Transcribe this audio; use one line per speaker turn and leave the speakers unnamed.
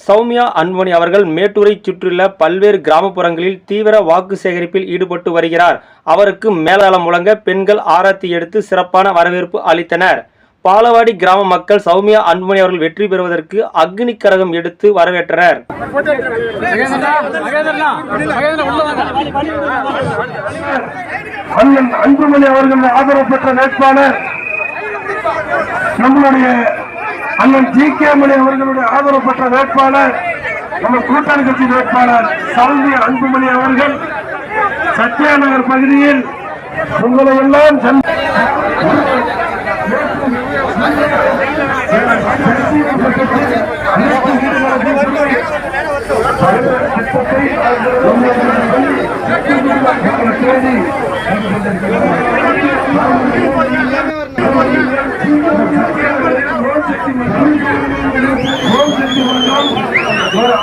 சௌமியா அன்புமணி அவர்கள் மேட்டூரை சுற்றியுள்ள பல்வேறு கிராமப்புறங்களில் தீவிர வாக்கு சேகரிப்பில் ஈடுபட்டு வருகிறார். அவருக்கு மேளதாளம் முழங்க பெண்கள் ஆரத்தி எடுத்து சிறப்பான வரவேற்பு அளித்தனர். பாலவாடி கிராம மக்கள் சௌமியா அன்புமணி அவர்கள் வெற்றி பெறுவதற்கு அக்னி கரகம் எடுத்து வரவேற்றனர்.
அன்புமணி அவர்கள் ஆதரவு பெற்ற வேட்பாளர் நம்மளுடைய அண்ணன் ஜி.கே. மணி அவர்களுடைய ஆதரவு பெற்ற வேட்பாளர் நம்ம கூட்டணி கட்சி வேட்பாளர் சௌமியா அன்புமணி அவர்கள் சத்யாநகர் பகுதியில் உங்களை எல்லாம் ஒரு